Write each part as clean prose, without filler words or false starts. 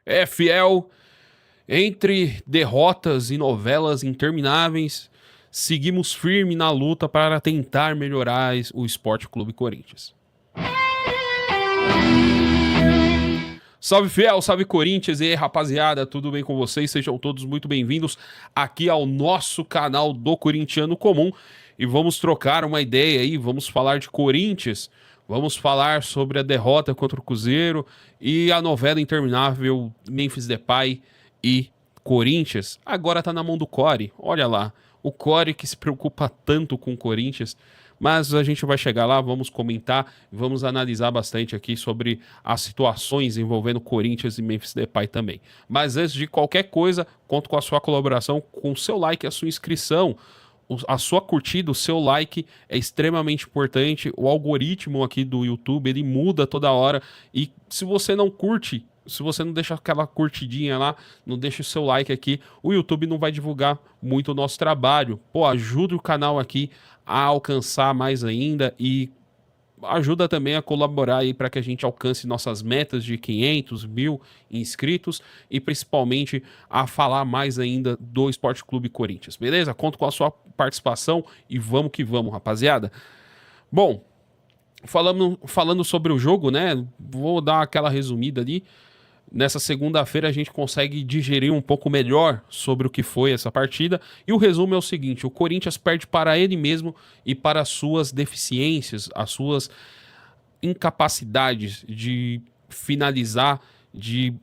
É, fiel, entre derrotas e novelas intermináveis, seguimos firme na luta para tentar melhorar o Sport Clube Corinthians. Salve fiel, salve Corinthians, e aí rapaziada, tudo bem com vocês? Sejam todos muito bem-vindos aqui ao nosso canal do Corintiano Comum e vamos trocar uma ideia aí, vamos falar de Corinthians, vamos falar sobre a derrota contra o Cruzeiro e a novela interminável Memphis Depay e Corinthians. Agora tá na mão do Core, olha lá, o Core que se preocupa tanto com o Corinthians. Mas a gente vai chegar lá, vamos comentar, vamos analisar bastante aqui sobre as situações envolvendo Corinthians e Memphis Depay também. Mas antes de qualquer coisa, conto com a sua colaboração, com o seu like, a sua inscrição, a sua curtida, o seu like é extremamente importante. O algoritmo aqui do YouTube, ele muda toda hora e se você não curte, se você não deixa aquela curtidinha lá, não deixa o seu like aqui, o YouTube não vai divulgar muito o nosso trabalho. Pô, ajuda o canal aqui a alcançar mais ainda e ajuda também a colaborar aí para que a gente alcance nossas metas de 500, 1000 inscritos e principalmente a falar mais ainda do Esporte Clube Corinthians, beleza? Conto com a sua participação e vamos que vamos, rapaziada. Bom, falando sobre o jogo, né? Vou dar aquela resumida ali. Nessa segunda-feira a gente consegue digerir um pouco melhor sobre o que foi essa partida. E o resumo é o seguinte: o Corinthians perde para ele mesmo e para as suas deficiências, as suas incapacidades de finalizar, de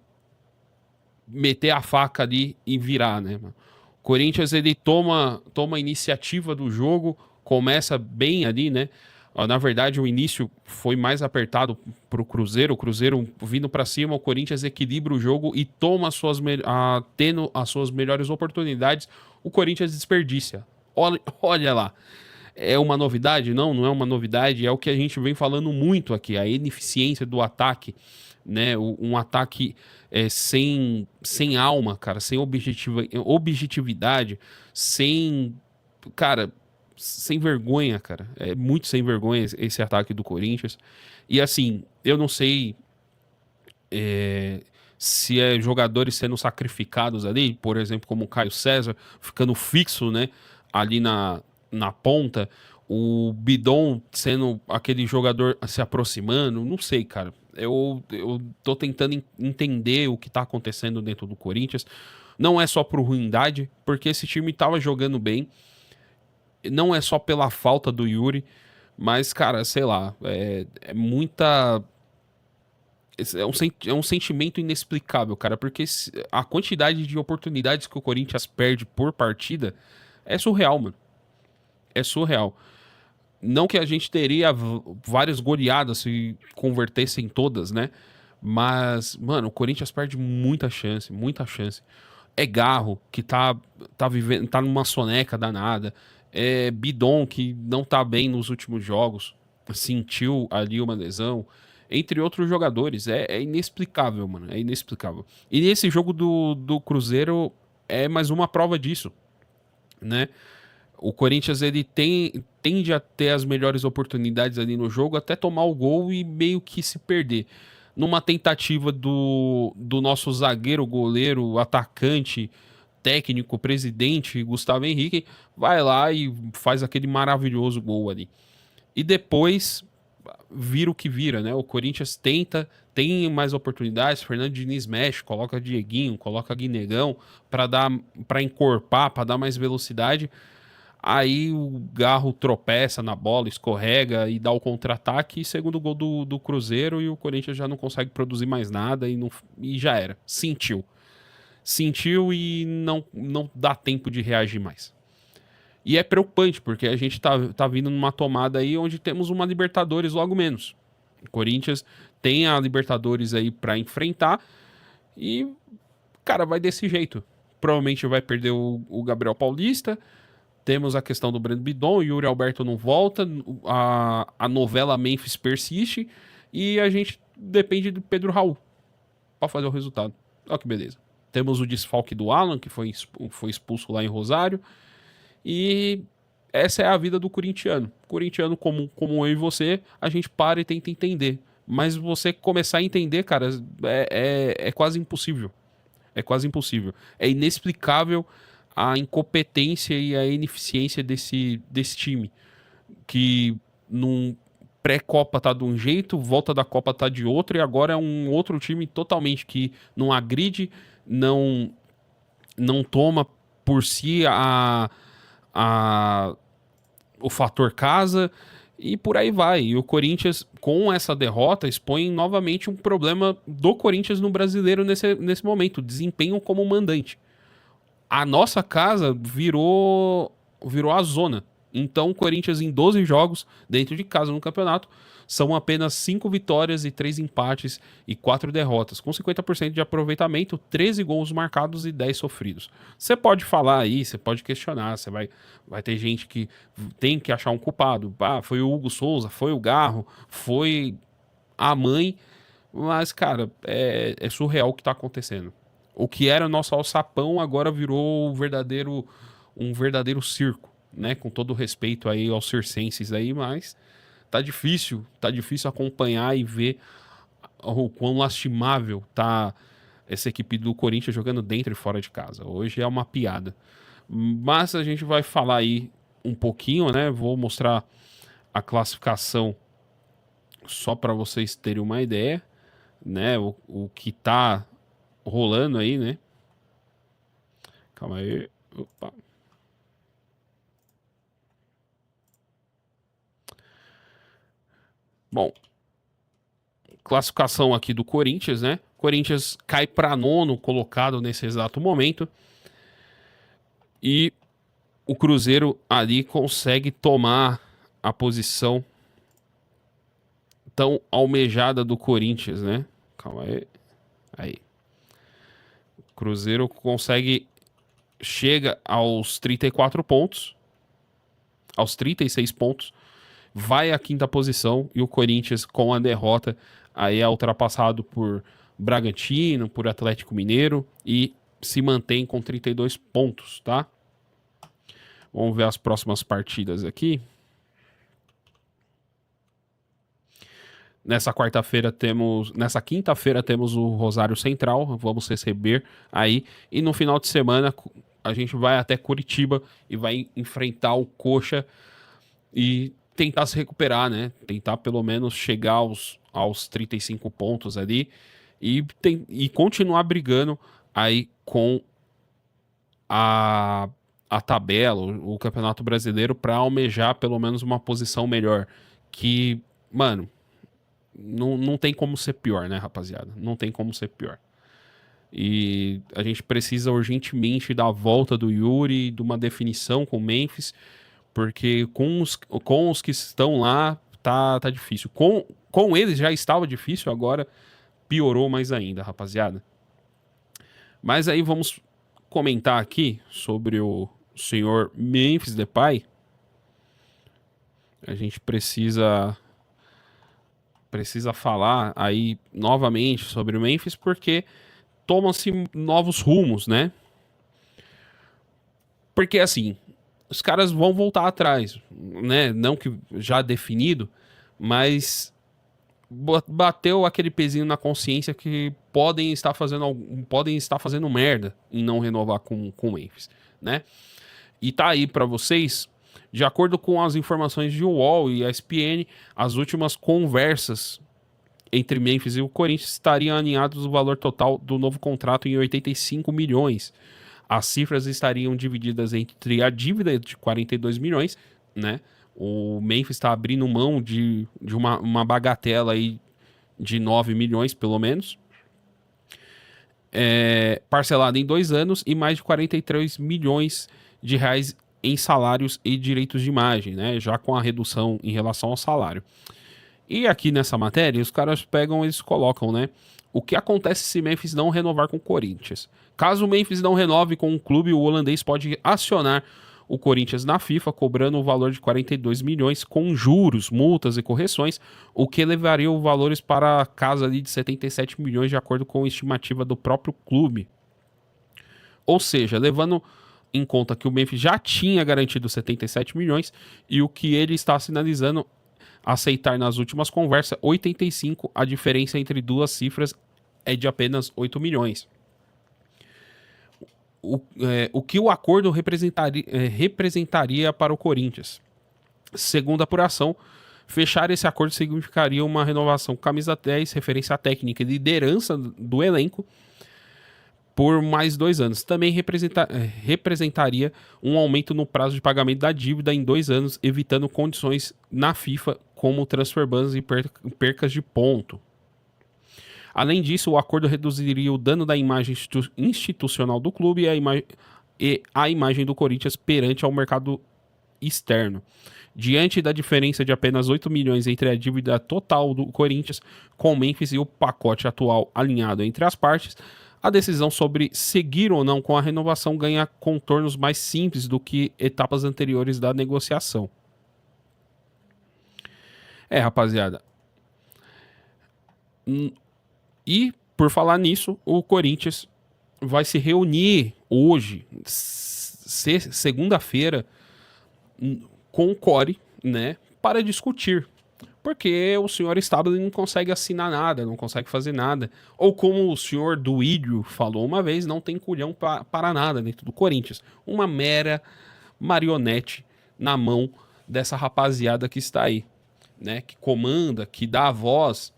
meter a faca ali e virar, né, mano? O Corinthians ele toma a iniciativa do jogo, começa bem ali, né? Na verdade, o início foi mais apertado para o Cruzeiro vindo para cima, o Corinthians equilibra o jogo e toma tendo as suas melhores oportunidades, o Corinthians desperdiça. Olha lá, é uma novidade? Não, não é uma novidade, é o que a gente vem falando muito aqui, a ineficiência do ataque, né? Um ataque sem alma, cara, sem objetividade, sem, cara, sem vergonha, cara. É muito sem vergonha esse ataque do Corinthians. E assim, eu não sei se é jogadores sendo sacrificados ali, por exemplo, como o Caio César, ficando fixo, né, ali na ponta, o Bidon sendo aquele jogador se aproximando, não sei, cara. Eu tô tentando entender o que tá acontecendo dentro do Corinthians. Não é só por ruindade, porque esse time tava jogando bem, não é só pela falta do Yuri, mas, cara, sei lá, é muita. É um sentimento inexplicável, cara, porque a quantidade de oportunidades que o Corinthians perde por partida é surreal, mano. É surreal. Não que a gente teria várias goleadas se convertessem todas, né? Mas, mano, o Corinthians perde muita chance, muita chance. É Garro, que tá vivendo, tá numa soneca danada. É Bidon, que não tá bem nos últimos jogos, sentiu ali uma lesão, entre outros jogadores. É inexplicável, mano, é inexplicável. E esse jogo do Cruzeiro é mais uma prova disso, né? O Corinthians ele tende a ter as melhores oportunidades ali no jogo, até tomar o gol e meio que se perder. Numa tentativa do nosso zagueiro, goleiro, atacante, técnico, presidente, Gustavo Henrique, vai lá e faz aquele maravilhoso gol ali. E depois vira o que vira, né? O Corinthians tem mais oportunidades, Fernando Diniz mexe, coloca Dieguinho, coloca Guinegão para encorpar, para dar mais velocidade. Aí o Garro tropeça na bola, escorrega e dá o contra-ataque. Segundo gol do Cruzeiro e o Corinthians já não consegue produzir mais nada e já era. Sentiu e não dá tempo de reagir mais. E é preocupante, porque a gente tá vindo numa tomada aí onde temos uma Libertadores logo menos. O Corinthians tem a Libertadores aí para enfrentar e, cara, vai desse jeito. Provavelmente vai perder o Gabriel Paulista. Temos a questão do Breno Bidon, o Yuri Alberto não volta, a novela Memphis persiste e a gente depende do Pedro Raul para fazer o resultado. Olha que beleza. Temos o desfalque do Alan, que foi expulso lá em Rosário. E essa é a vida do corintiano. Corintiano como eu e você, a gente para e tenta entender. mas você começar a entender, cara, é quase impossível. É quase impossível. É inexplicável a incompetência e a ineficiência desse time. Que num pré-Copa tá de um jeito, volta da Copa tá de outro, e agora é um outro time totalmente que não agride, não, não toma por si a, o fator casa e por aí vai. E o Corinthians, com essa derrota, expõe novamente um problema do Corinthians no brasileiro nesse momento, desempenho como mandante. A nossa casa virou a zona. Então, o Corinthians, em 12 jogos, dentro de casa no campeonato, são apenas 5 vitórias e 3 empates e 4 derrotas, com 50% de aproveitamento, 13 gols marcados e 10 sofridos. Você pode falar aí, você pode questionar, vai ter gente que tem que achar um culpado. Ah, foi o Hugo Souza, foi o Garro, foi a mãe, mas, cara, é surreal o que tá acontecendo. O que era nosso alçapão agora virou um verdadeiro circo, né? Com todo o respeito aí aos circenses aí, mas tá difícil acompanhar e ver o quão lastimável tá essa equipe do Corinthians jogando dentro e fora de casa. Hoje é uma piada. Mas a gente vai falar aí um pouquinho, né? Vou mostrar a classificação só para vocês terem uma ideia, né? O que tá rolando aí, né? Calma aí. Opa. Bom, classificação aqui do Corinthians, né? Corinthians cai para nono colocado nesse exato momento. E o Cruzeiro ali consegue tomar a posição tão almejada do Corinthians, né? Calma aí. Aí. O Cruzeiro chega aos 34 pontos, aos 36 pontos, vai à quinta posição e o Corinthians, com a derrota, aí é ultrapassado por Bragantino, por Atlético Mineiro e se mantém com 32 pontos, tá? Vamos ver as próximas partidas aqui. Nessa quinta-feira temos o Rosário Central, vamos receber aí. E no final de semana a gente vai até Curitiba e vai enfrentar o Coxa e tentar se recuperar, né? Tentar pelo menos chegar aos 35 pontos ali e continuar brigando aí com a tabela, o Campeonato Brasileiro, para almejar pelo menos uma posição melhor. Que, mano, não tem como ser pior, né, rapaziada? Não tem como ser pior. E a gente precisa urgentemente da volta do Yuri, de uma definição com o Memphis, porque com os que estão lá, tá difícil. Com eles já estava difícil, agora piorou mais ainda, rapaziada. Mas aí vamos comentar aqui sobre o senhor Memphis Depay. A gente precisa falar aí novamente sobre o Memphis, porque tomam-se novos rumos, né? Porque assim, os caras vão voltar atrás, né? Não que já definido, mas bateu aquele pezinho na consciência que podem estar fazendo merda em não renovar com o Memphis, né? E tá aí para vocês, de acordo com as informações de UOL e ESPN, as últimas conversas entre Memphis e o Corinthians estariam alinhados o valor total do novo contrato em 85 milhões. As cifras estariam divididas entre a dívida de 42 milhões, né? O Memphis está abrindo mão de uma bagatela aí de 9 milhões, pelo menos. Parcelado em 2 anos e mais de 43 milhões de reais em salários e direitos de imagem, né? Já com a redução em relação ao salário. E aqui nessa matéria, os caras eles colocam, né? O que acontece se Memphis não renovar com o Corinthians? Caso o Memphis não renove com o clube, o holandês pode acionar o Corinthians na FIFA, cobrando o valor de 42 milhões com juros, multas e correções, o que levaria os valores para a casa ali de 77 milhões, de acordo com a estimativa do próprio clube. Ou seja, levando em conta que o Memphis já tinha garantido 77 milhões e o que ele está sinalizando aceitar nas últimas conversas 85, a diferença entre duas cifras é de apenas 8 milhões. O que o acordo representaria para o Corinthians? Segundo a apuração, fechar esse acordo significaria uma renovação com camisa 10, referência técnica e liderança do elenco por mais 2 anos. Também representaria um aumento no prazo de pagamento da dívida em 2 anos, evitando condições na FIFA como transfer bans e percas de ponto. Além disso, o acordo reduziria o dano da imagem institucional do clube e a imagem do Corinthians perante ao mercado externo. Diante da diferença de apenas 8 milhões entre a dívida total do Corinthians com o Memphis e o pacote atual alinhado entre as partes, a decisão sobre seguir ou não com a renovação ganha contornos mais simples do que etapas anteriores da negociação. Rapaziada. E, por falar nisso, o Corinthians vai se reunir hoje, segunda-feira, com o Core, né, para discutir. Porque o senhor Stabile não consegue assinar nada, não consegue fazer nada. Ou como o senhor Duílio falou uma vez, não tem culhão para nada dentro do Corinthians. Uma mera marionete na mão dessa rapaziada que está aí, né, que comanda, que dá a voz,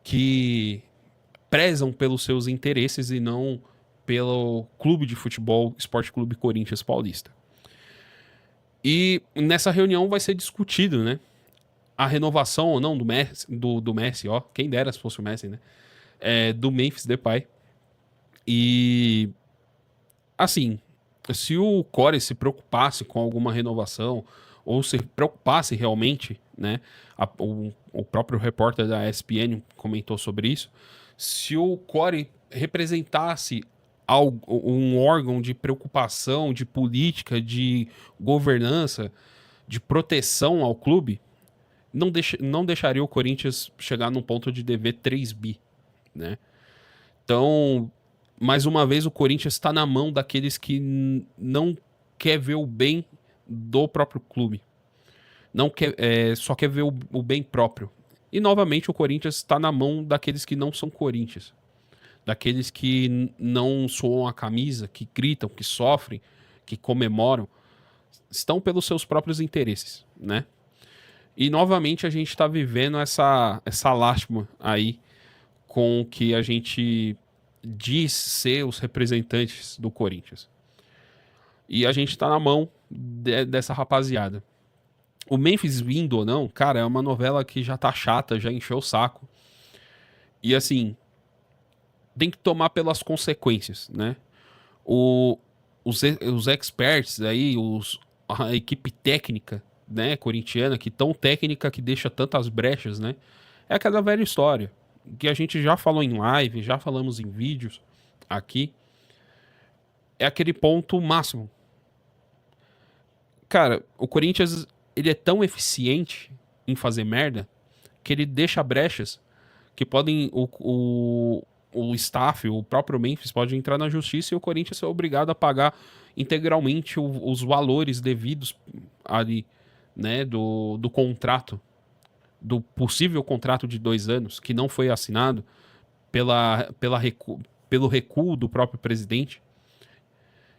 que prezam pelos seus interesses e não pelo clube de futebol, Esporte Clube Corinthians Paulista. E nessa reunião vai ser discutido, né, a renovação ou não do Messi, ó, quem dera se fosse o Messi, né, do Memphis Depay. E assim, se o Core se preocupasse com alguma renovação ou se preocupasse realmente, né, o próprio repórter da ESPN comentou sobre isso, se o Core representasse um órgão de preocupação, de política, de governança, de proteção ao clube, não deixaria o Corinthians chegar num ponto de dever 3 bi, né? Então, mais uma vez, o Corinthians está na mão daqueles que não quer ver o bem do próprio clube. Não quer, só quer ver o bem próprio. E, novamente, o Corinthians está na mão daqueles que não são Corinthians. Daqueles que não suam a camisa, que gritam, que sofrem, que comemoram. Estão pelos seus próprios interesses, né? E, novamente, a gente está vivendo essa lástima aí com o que a gente diz ser os representantes do Corinthians. E a gente está na mão dessa rapaziada. O Memphis vindo ou não, cara, é uma novela que já tá chata, já encheu o saco. E assim, tem que tomar pelas consequências, né? Os experts aí, a equipe técnica, né, corintiana, que tão técnica que deixa tantas brechas, né? É aquela velha história que a gente já falou em live, já falamos em vídeos aqui. É aquele ponto máximo. Cara, o Corinthians, ele é tão eficiente em fazer merda que ele deixa brechas que podem o staff, o próprio Memphis pode entrar na justiça e o Corinthians é obrigado a pagar integralmente os valores devidos ali, né, do contrato, do possível contrato de 2 anos que não foi assinado pelo recuo do próprio presidente.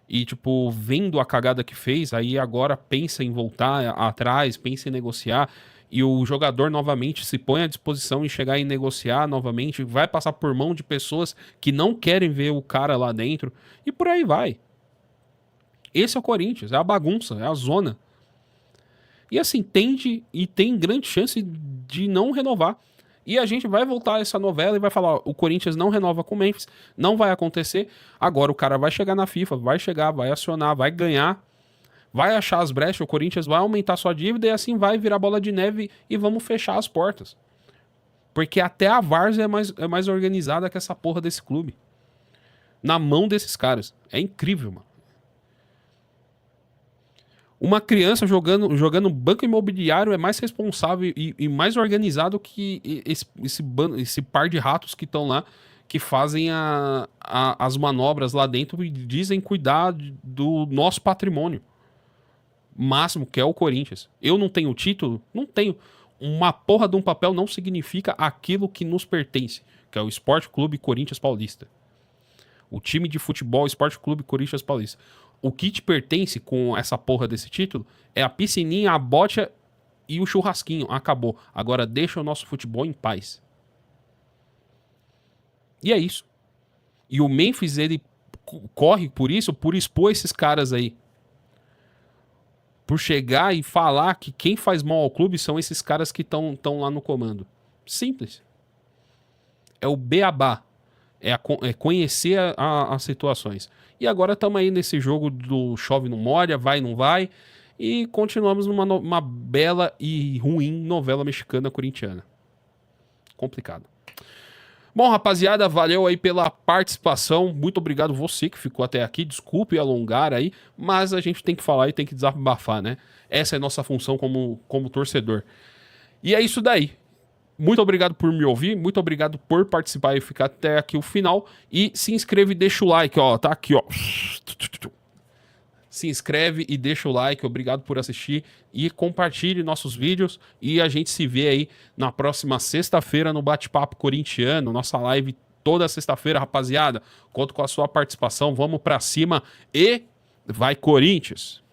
E, tipo, vendo a cagada que fez, aí agora pensa em voltar atrás, pensa em negociar, e o jogador novamente se põe à disposição em chegar e negociar novamente, vai passar por mão de pessoas que não querem ver o cara lá dentro, e por aí vai. Esse é o Corinthians, é a bagunça, é a zona. E assim, tem grande chance de não renovar. E a gente vai voltar a essa novela e vai falar, ó, o Corinthians não renova com o Memphis, não vai acontecer. Agora o cara vai chegar na FIFA, vai chegar, vai acionar, vai ganhar, vai achar as brechas, o Corinthians vai aumentar sua dívida e assim vai virar bola de neve e vamos fechar as portas. Porque até a Várzea é mais organizada que essa porra desse clube. Na mão desses caras. É incrível, mano. Uma criança jogando banco imobiliário é mais responsável e mais organizado que esse par de ratos que estão lá, que fazem as manobras lá dentro e dizem cuidar do nosso patrimônio máximo, que é o Corinthians. Eu não tenho título? Não tenho. uma porra de um papel não significa aquilo que nos pertence, que é o Esporte Clube Corinthians Paulista. O time de futebol Esporte Clube Corinthians Paulista. O que te pertence com essa porra desse título é a piscininha, a bocha e o churrasquinho. Acabou. Agora deixa o nosso futebol em paz. E é isso. E o Memphis, ele corre por isso, por expor esses caras aí. Por chegar e falar que quem faz mal ao clube são esses caras que estão lá no comando. Simples. É o beabá. É conhecer as situações. E agora estamos aí nesse jogo do chove não molha, vai não vai. E continuamos numa bela e ruim novela mexicana corintiana. Complicado. Bom, rapaziada, valeu aí pela participação. Muito obrigado você que ficou até aqui. Desculpe alongar aí, mas a gente tem que falar e tem que desabafar, né? Essa é a nossa função como torcedor. E é isso daí. Muito obrigado por me ouvir, muito obrigado por participar e ficar até aqui o final. E se inscreve e deixa o like, ó, tá aqui, ó. Se inscreve e deixa o like, obrigado por assistir e compartilhe nossos vídeos. E a gente se vê aí na próxima sexta-feira no Bate-Papo Corintiano, nossa live toda sexta-feira, rapaziada. Conto com a sua participação, vamos pra cima e vai Corinthians!